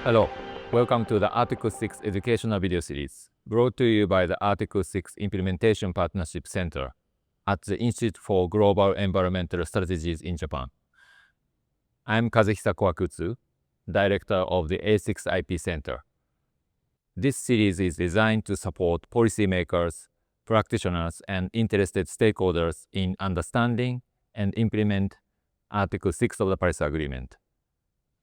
Hello, welcome to the Article 6 educational video series, brought to you by the Article 6 Implementation Partnership Center at the Institute for Global Environmental Strategies in Japan. I'm Kazuhisa Kawakutsu, Director of the A6 IP Center. This series is designed to support policymakers, practitioners, and interested stakeholders in understanding and implement Article 6 of the Paris Agreement,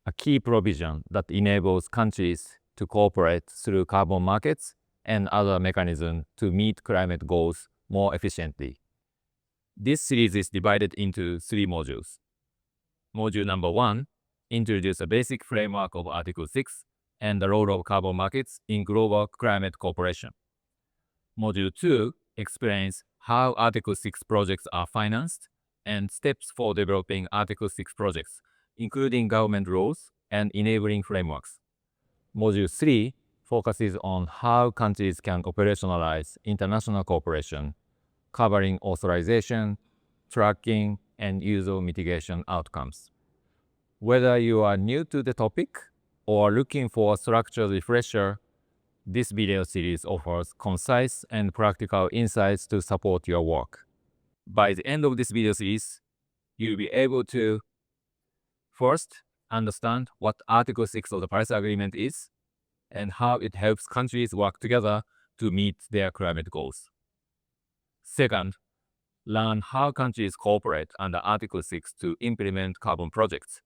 a key provision that enables countries to cooperate through carbon markets and other mechanisms to meet climate goals more efficiently. This series is divided into 3 modules. Module number 1 introduces a basic framework of Article 6 and the role of carbon markets in global climate cooperation. Module 2 explains how Article 6 projects are financed and steps for developing Article 6 projects, including government rules and enabling frameworks. Module 3 focuses on how countries can operationalize international cooperation, covering authorization, tracking, and user mitigation outcomes. Whether you are new to the topic or looking for a structured refresher, this video series offers concise and practical insights to support your work. By the end of this video series, you'll be able to first, understand what Article 6 of the Paris Agreement is and how it helps countries work together to meet their climate goals. Second, learn how countries cooperate under Article 6 to implement carbon projects,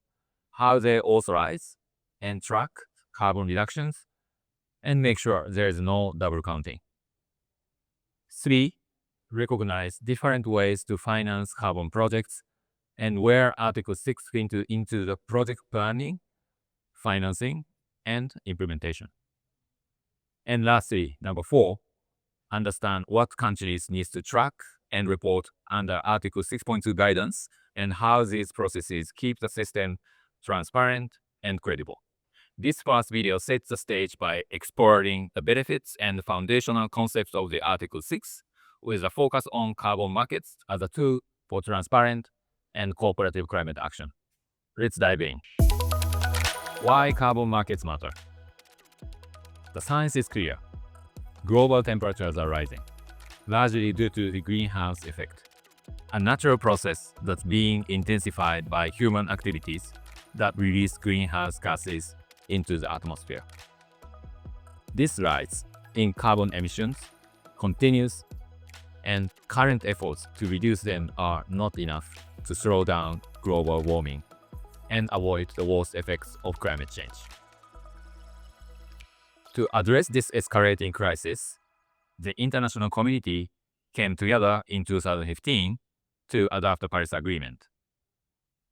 how they authorize and track carbon reductions, and make sure there is no double counting. 3. Recognize different ways to finance carbon projects and where Article 6 fits into the project planning, financing, and implementation. And lastly, number 4, understand what countries need to track and report under Article 6.2 guidance and how these processes keep the system transparent and credible. This first video sets the stage by exploring the benefits and foundational concepts of the Article 6 with a focus on carbon markets as a tool for transparent and cooperative climate action. Let's dive in. Why carbon markets matter? The science is clear. Global temperatures are rising, largely due to the greenhouse effect, a natural process that's being intensified by human activities that release greenhouse gases into the atmosphere. This rise in carbon emissions continues, and current efforts to reduce them are not enough to slow down global warming and avoid the worst effects of climate change. To address this escalating crisis, the international community came together in 2015 to adopt the Paris Agreement,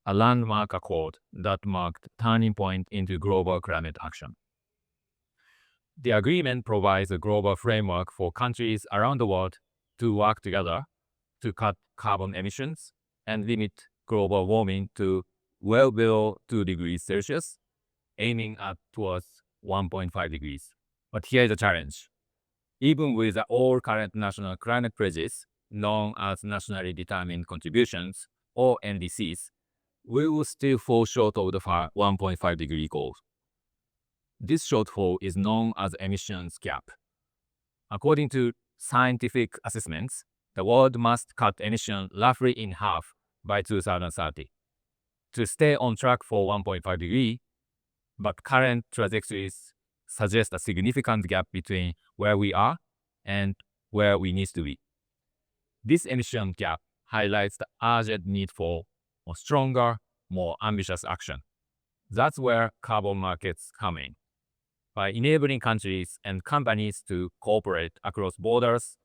a landmark accord that marked a turning point into global climate action. The agreement provides a global framework for countries around the world to work together to cut carbon emissions and limit global warming to well below 2 degrees Celsius, aiming at towards 1.5 degrees. But here's the challenge. Even with all current national climate pledges, known as nationally determined contributions, or NDCs, we will still fall short of the 1.5 degree goal. This shortfall is known as emissions gap. According to scientific assessments, the world must cut emissions roughly in half by 2030 to stay on track for 1.5 degree, but current trajectories suggest a significant gap between where we are and where we need to be. This emission gap highlights the urgent need for a stronger, more ambitious action. That's where carbon markets come in. By enabling countries and companies to cooperate across borders,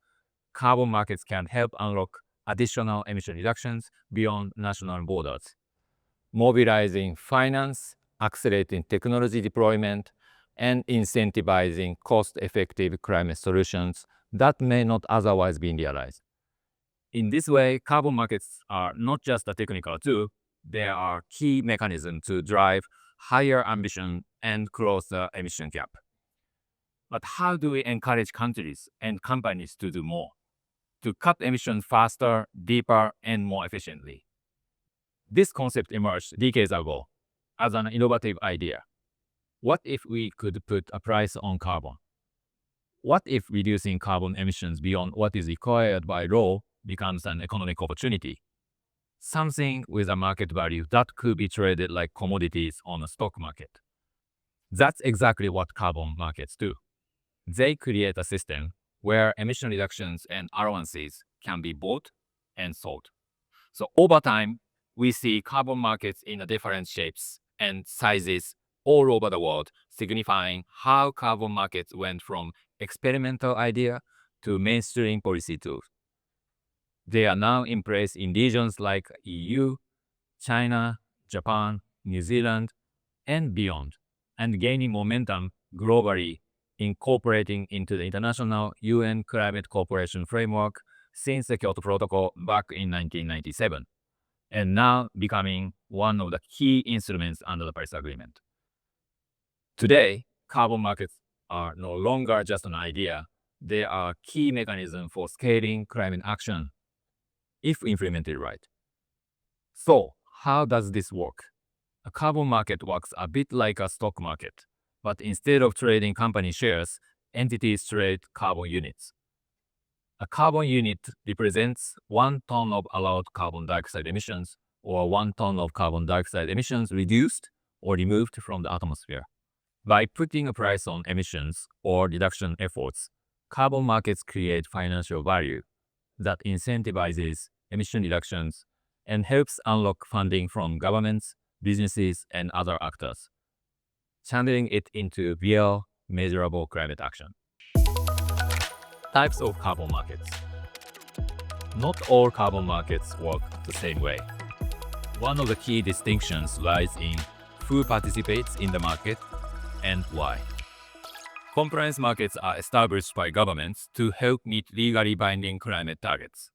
carbon markets can help unlock additional emission reductions beyond national borders, mobilizing finance, accelerating technology deployment, and incentivizing cost-effective climate solutions that may not otherwise be realized. In this way, carbon markets are not just a technical tool, they are key mechanisms to drive higher ambition and close the emission gap. But how do we encourage countries and companies to do more, to cut emissions faster, deeper, and more efficiently? This concept emerged decades ago as an innovative idea. What if we could put a price on carbon? What if reducing carbon emissions beyond what is required by law becomes an economic opportunity? Something with a market value that could be traded like commodities on a stock market. That's exactly what carbon markets do. They create a system where emission reductions and allowances can be bought and sold. So over time, we see carbon markets in different shapes and sizes all over the world, signifying how carbon markets went from experimental idea to mainstream policy tools. They are now in place in regions like EU, China, Japan, New Zealand, and beyond, and gaining momentum globally, incorporating into the international UN Climate Cooperation Framework since the Kyoto Protocol back in 1997, and now becoming one of the key instruments under the Paris Agreement. Today, carbon markets are no longer just an idea, they are a key mechanism for scaling climate action if implemented right. So, how does this work? A carbon market works a bit like a stock market, but instead of trading company shares, entities trade carbon units. A carbon unit represents 1 ton of allowed carbon dioxide emissions, or 1 ton of carbon dioxide emissions reduced or removed from the atmosphere. By putting a price on emissions or reduction efforts, carbon markets create financial value that incentivizes emission reductions and helps unlock funding from governments, businesses, and other actors, channeling it into real, measurable climate action. Types of carbon markets. Not all carbon markets work the same way. One of the key distinctions lies in who participates in the market and why. Compliance markets are established by governments to help meet legally binding climate targets.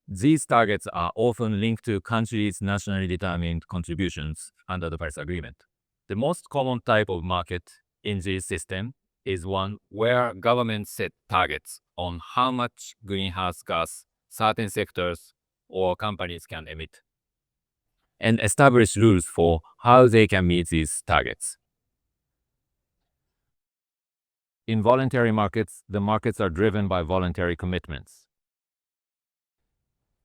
These targets are often linked to countries' nationally determined contributions under the Paris Agreement. The most common type of market in this system is one where governments set targets on how much greenhouse gas certain sectors or companies can emit, and establish rules for how they can meet these targets. In voluntary markets, the markets are driven by voluntary commitments.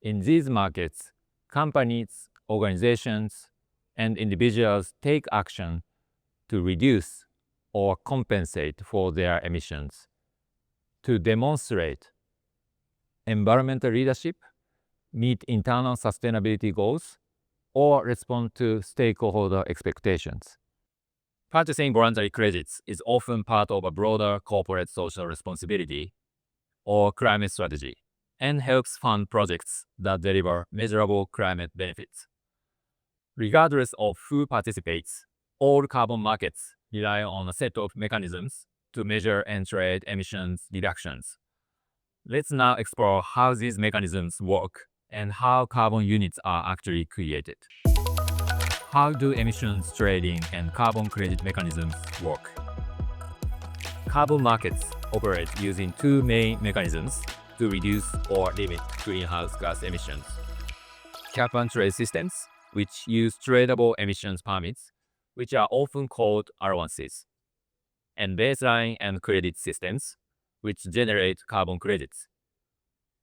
In these markets, companies, organizations, and individuals take action to reduce or compensate for their emissions, to demonstrate environmental leadership, meet internal sustainability goals, or respond to stakeholder expectations. Purchasing voluntary credits is often part of a broader corporate social responsibility or climate strategy and helps fund projects that deliver measurable climate benefits. Regardless of who participates, all carbon markets rely on a set of mechanisms to measure and trade emissions reductions. Let's now explore how these mechanisms work and how carbon units are actually created. How do emissions trading and carbon credit mechanisms work? Carbon markets operate using two main mechanisms to reduce or limit greenhouse gas emissions. Cap and trade systems, which use tradable emissions permits, which are often called allowances, and baseline and credit systems, which generate carbon credits.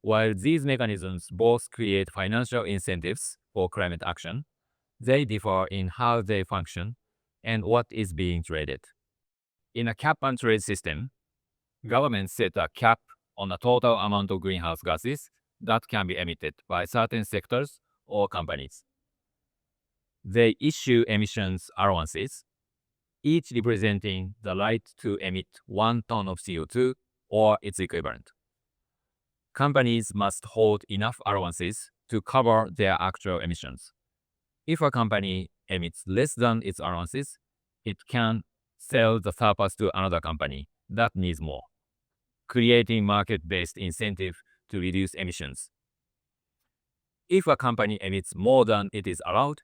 While these mechanisms both create financial incentives for climate action, they differ in how they function and what is being traded. In a cap and trade system, governments set a cap on the total amount of greenhouse gases that can be emitted by certain sectors or companies. They issue emissions allowances, each representing the right to emit 1 ton of CO2 or its equivalent. Companies must hold enough allowances to cover their actual emissions. If a company emits less than its allowances, it can sell the surplus to another company that needs more, creating market-based incentive to reduce emissions. If a company emits more than it is allowed,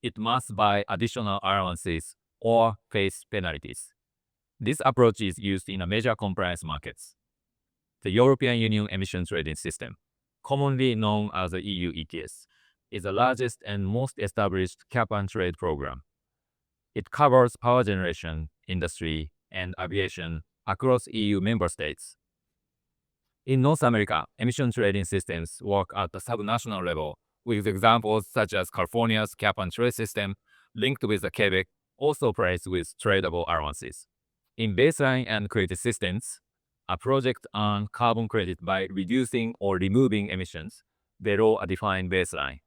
it must buy additional allowances or face penalties. This approach is used in major compliance markets. The European Union Emission Trading System, commonly known as the EU ETS, is the largest and most established cap and trade program. It covers power generation, industry, and aviation across EU member states. In North America, emission trading systems work at the subnational level, with examples such as California's cap-and-trade system, linked with the Quebec, also operates with tradable allowances. In baseline and credit systems, a project earns carbon credit by reducing or removing emissions below a defined baseline.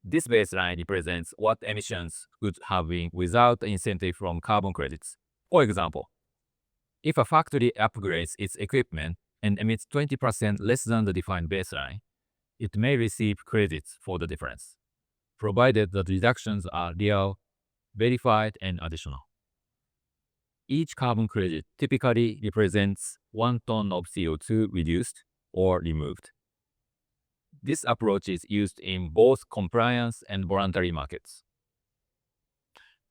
This baseline represents what emissions would have been without the incentive from carbon credits. For example, if a factory upgrades its equipment and emits 20% less than the defined baseline, it may receive credits for the difference, provided the reductions are real, verified, and additional. Each carbon credit typically represents 1 ton of CO2 reduced or removed. This approach is used in both compliance and voluntary markets.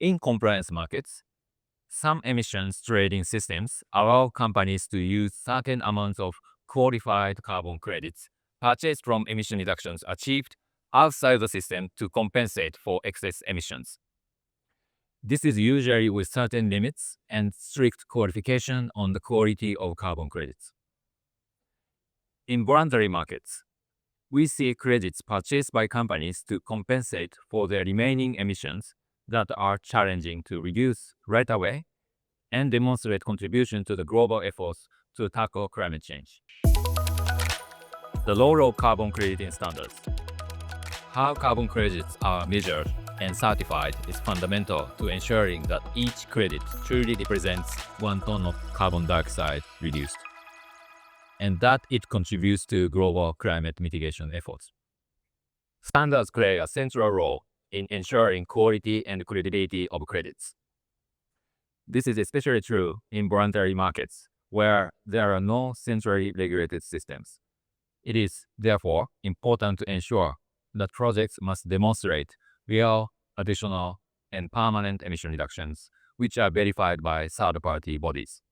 In compliance markets, some emissions trading systems allow companies to use certain amounts of qualified carbon credits purchased from emission reductions achieved outside the system to compensate for excess emissions. This is usually with certain limits and strict qualification on the quality of carbon credits. In voluntary markets, we see credits purchased by companies to compensate for their remaining emissions that are challenging to reduce right away and demonstrate contribution to the global efforts to tackle climate change. The role of carbon crediting standards. How carbon credits are measured and certified is fundamental to ensuring that each credit truly represents 1 ton of carbon dioxide reduced, and that it contributes to global climate mitigation efforts. Standards play a central role in ensuring quality and credibility of credits. This is especially true in voluntary markets, where there are no centrally regulated systems. It is, therefore, important to ensure that projects must demonstrate real, additional, and permanent emission reductions, which are verified by third-party bodies.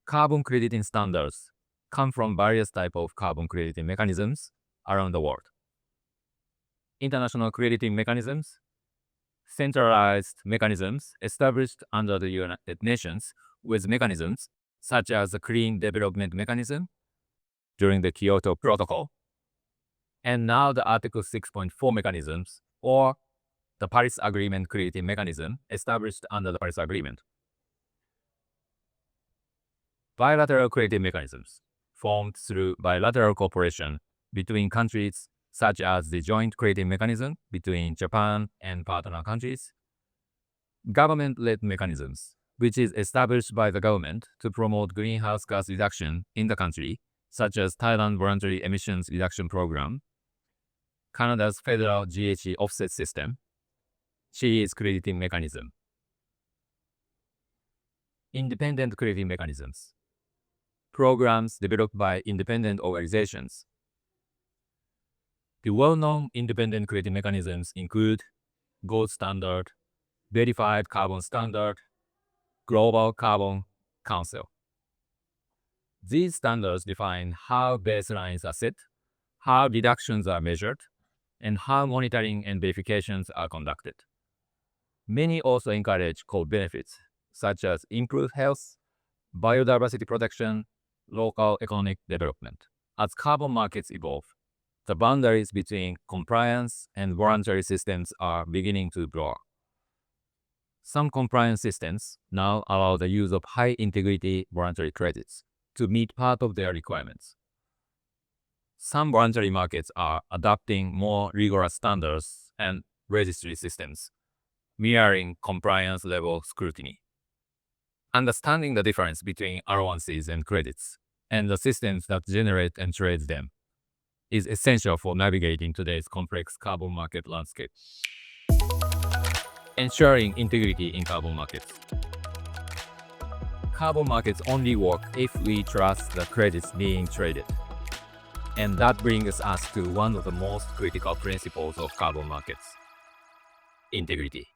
Carbon crediting standards come from various types of carbon crediting mechanisms around the world. International crediting mechanisms, centralized mechanisms established under the United Nations with mechanisms such as the Clean Development Mechanism during the Kyoto Protocol, and now the Article 6.4 mechanisms, or the Paris Agreement crediting mechanism established under the Paris Agreement. Bilateral crediting mechanisms, formed through bilateral cooperation between countries such as the Joint Crediting Mechanism between Japan and partner countries. Government-led mechanisms, which is established by the government to promote greenhouse gas reduction in the country, such as Thailand Voluntary Emissions Reduction Program, Canada's federal GHG offset system, Chile's crediting mechanism. Independent crediting mechanisms, programs developed by independent organizations. The well-known independent crediting mechanisms include Gold Standard, Verified Carbon Standard, Global Carbon Council. These standards define how baselines are set, how reductions are measured, and how monitoring and verifications are conducted. Many also encourage co-benefits, such as improved health, biodiversity protection, local economic development. As carbon markets evolve, the boundaries between compliance and voluntary systems are beginning to blur. Some compliance systems now allow the use of high-integrity voluntary credits to meet part of their requirements. Some voluntary markets are adopting more rigorous standards and registry systems, mirroring compliance-level scrutiny. Understanding the difference between allowances and credits, and the systems that generate and trade them, is essential for navigating today's complex carbon market landscape. Ensuring integrity in carbon markets. Carbon markets only work if we trust the credits being traded. And that brings us to one of the most critical principles of carbon markets: integrity.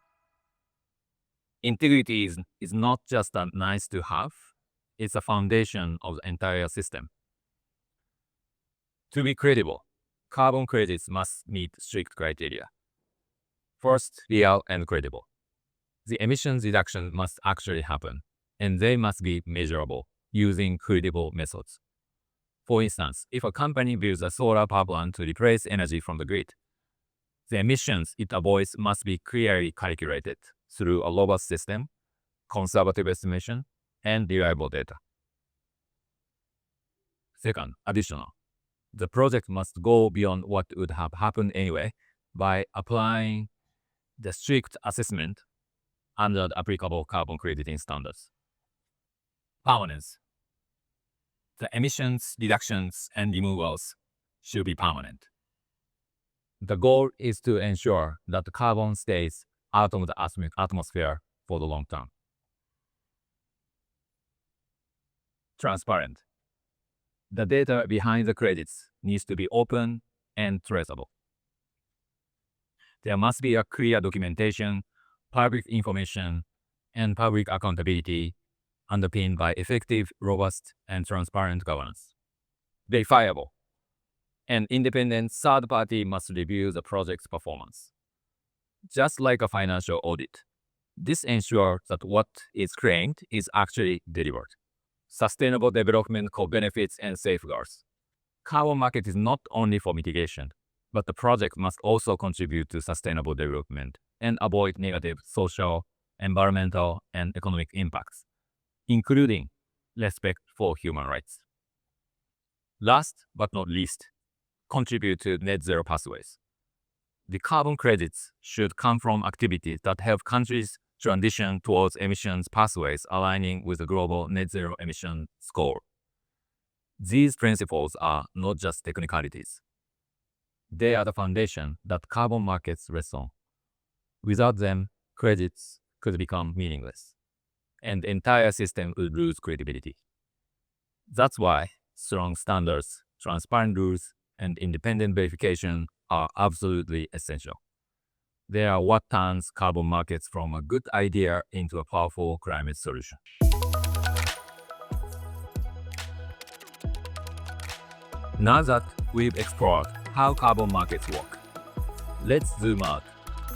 Integrity is not just a nice to have, it's a foundation of the entire system. To be credible, carbon credits must meet strict criteria. First, real and credible. The emissions reduction must actually happen, and they must be measurable using credible methods. For instance, if a company builds a solar power plant to replace energy from the grid, the emissions it avoids must be clearly calculated through a robust system, conservative estimation, and reliable data. Second, additional. The project must go beyond what would have happened anyway by applying the strict assessment under the applicable carbon crediting standards. Permanence. The emissions reductions and removals should be permanent. The goal is to ensure that the carbon stays out of the atmosphere for the long term. Transparent. The data behind the credits needs to be open and traceable. There must be a clear documentation, public information, and public accountability underpinned by effective, robust, and transparent governance. Verifiable. An independent third party must review the project's performance. Just like a financial audit, this ensures that what is claimed is actually delivered. Sustainable development co-benefits and safeguards. Carbon market is not only for mitigation, but the project must also contribute to sustainable development and avoid negative social, environmental, and economic impacts, including respect for human rights. Last but not least, contribute to net zero pathways. The carbon credits should come from activities that help countries transition towards emissions pathways aligning with the global net zero emission goal. These principles are not just technicalities. They are the foundation that carbon markets rest on. Without them, credits could become meaningless, and the entire system would lose credibility. That's why strong standards, transparent rules, and independent verification are absolutely essential. They are what turns carbon markets from a good idea into a powerful climate solution. Now that we've explored how carbon markets work, let's zoom out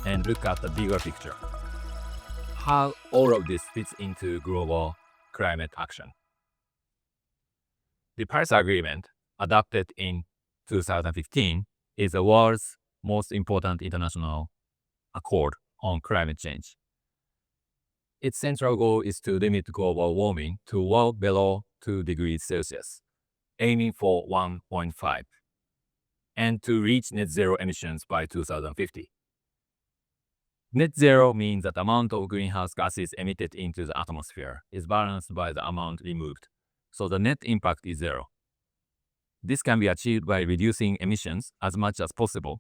and look at the bigger picture. How all of this fits into global climate action. The Paris Agreement, adopted in 2015, is the world's most important international accord on climate change. Its central goal is to limit global warming to well below 2 degrees Celsius, aiming for 1.5, and to reach net zero emissions by 2050. Net zero means that the amount of greenhouse gases emitted into the atmosphere is balanced by the amount removed, so the net impact is zero. This can be achieved by reducing emissions as much as possible,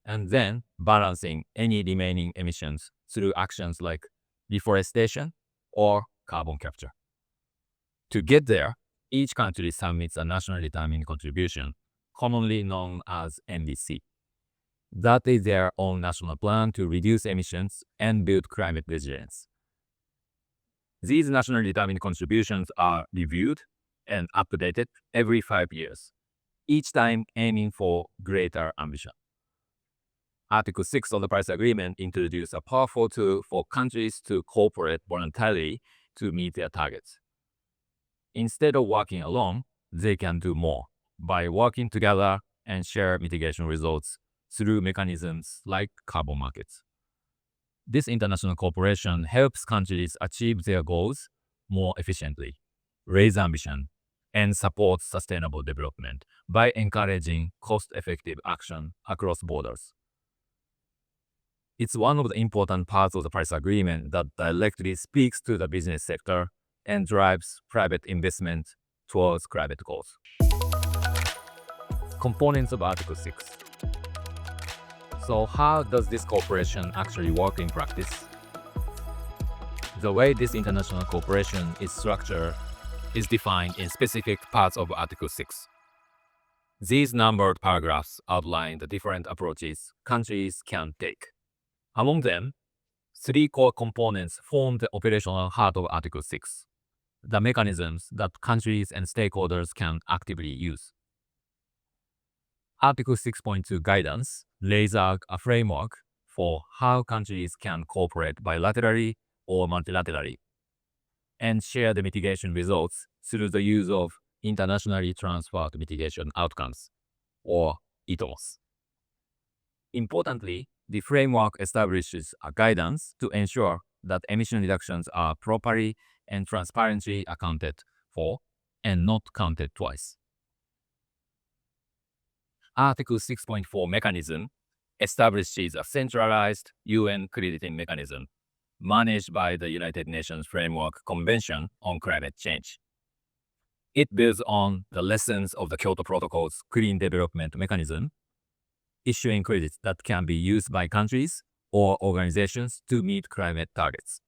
and then balancing any remaining emissions through actions like deforestation or carbon capture. To get there, each country submits a nationally determined contribution, commonly known as NDC. That is their own national plan to reduce emissions and build climate resilience. These nationally determined contributions are reviewed and updated every 5 years, each time aiming for greater ambition. Article 6 of the Paris Agreement introduced a powerful tool for countries to cooperate voluntarily to meet their targets. Instead of working alone, they can do more by working together and share mitigation results through mechanisms like carbon markets. This international cooperation helps countries achieve their goals more efficiently, raise ambition, and support sustainable development by encouraging cost-effective action across borders. It's one of the important parts of the Paris Agreement that directly speaks to the business sector and drives private investment towards climate goals. Components of Article 6. So how does this cooperation actually work in practice? The way this international cooperation is structured is defined in specific parts of Article 6. These numbered paragraphs outline the different approaches countries can take. Among them, 3 core components form the operational heart of Article 6, the mechanisms that countries and stakeholders can actively use. Article 6.2 guidance lays out a framework for how countries can cooperate bilaterally or multilaterally, and share the mitigation results through the use of internationally transferred mitigation outcomes, or ITOs. Importantly, the framework establishes a guidance to ensure that emission reductions are properly and transparently accounted for and not counted twice. Article 6.4 mechanism establishes a centralized UN crediting mechanism managed by the United Nations Framework Convention on Climate Change. It builds on the lessons of the Kyoto Protocol's Clean Development Mechanism, issuing credits that can be used by countries or organizations to meet climate targets.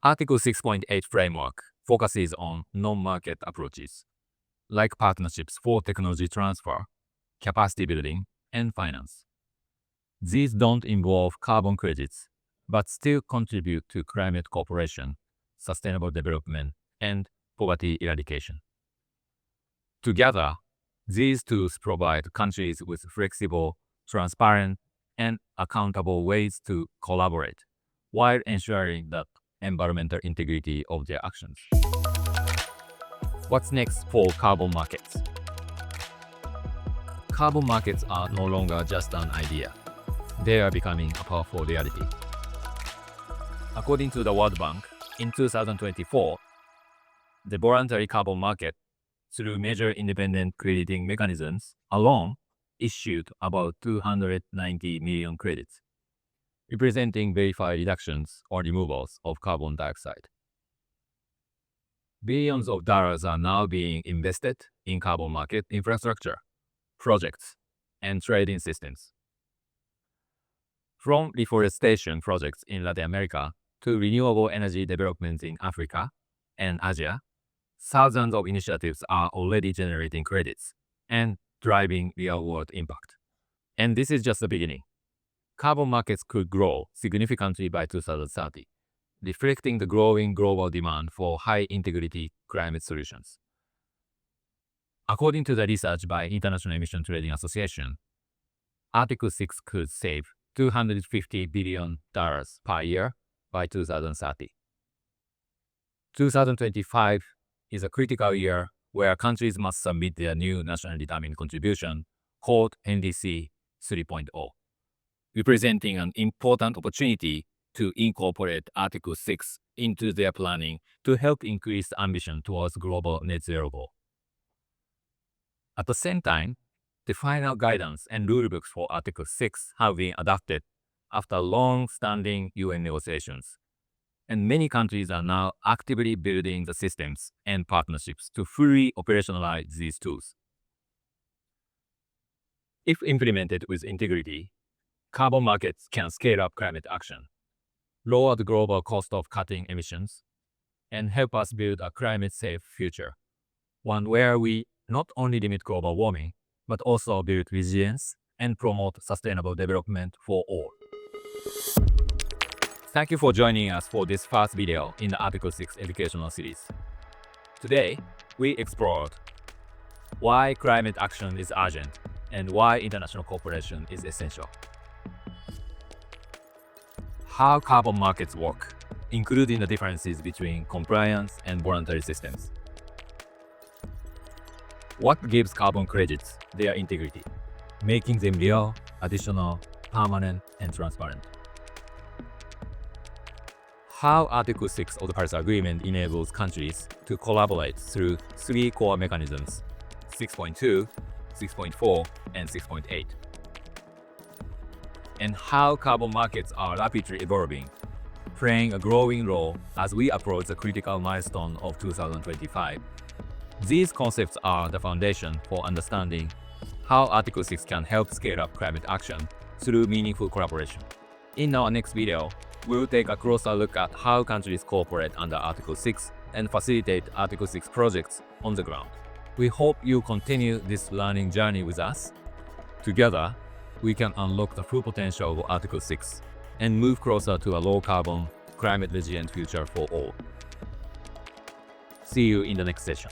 Article 6.8 framework focuses on non-market approaches, like partnerships for technology transfer, capacity building, and finance. These don't involve carbon credits, but still contribute to climate cooperation, sustainable development, and poverty eradication. Together, these tools provide countries with flexible, transparent, and accountable ways to collaborate, while ensuring the environmental integrity of their actions. What's next for carbon markets? Carbon markets are no longer just an idea. They are becoming a powerful reality. According to the World Bank, in 2024, the voluntary carbon market, through major independent crediting mechanisms alone, issued about 290 million credits, representing verified reductions or removals of carbon dioxide. Billions of dollars are now being invested in carbon market infrastructure, projects, and trading systems. From reforestation projects in Latin America to renewable energy developments in Africa and Asia, thousands of initiatives are already generating credits and driving real-world impact. And this is just the beginning. Carbon markets could grow significantly by 2030, reflecting the growing global demand for high-integrity climate solutions. According to the research by International Emission Trading Association, Article 6 could save $250 billion per year by 2030. 2025 is a critical year where countries must submit their new nationally determined contribution, called NDC 3.0, representing an important opportunity to incorporate Article 6 into their planning to help increase ambition towards global net zero goal. At the same time, the final guidance and rulebooks for Article 6 have been adopted after long-standing UN negotiations, and many countries are now actively building the systems and partnerships to fully operationalize these tools. If implemented with integrity, carbon markets can scale up climate action, lower the global cost of cutting emissions, and help us build a climate-safe future, one where we not only limit global warming, but also build resilience and promote sustainable development for all. Thank you for joining us for this first video in the Article 6 educational series. Today, we explored why climate action is urgent and why international cooperation is essential, how carbon markets work, including the differences between compliance and voluntary systems, what gives carbon credits their integrity, making them real, additional, permanent, and transparent, how Article 6 of the Paris Agreement enables countries to collaborate through three core mechanisms, 6.2, 6.4, and 6.8, and how carbon markets are rapidly evolving, playing a growing role as we approach the critical milestone of 2025. These concepts are the foundation for understanding how Article 6 can help scale up climate action through meaningful collaboration. In our next video, we'll take a closer look at how countries cooperate under Article 6 and facilitate Article 6 projects on the ground. We hope you continue this learning journey with us. Together, we can unlock the full potential of Article 6 and move closer to a low-carbon, climate-resilient future for all. See you in the next session.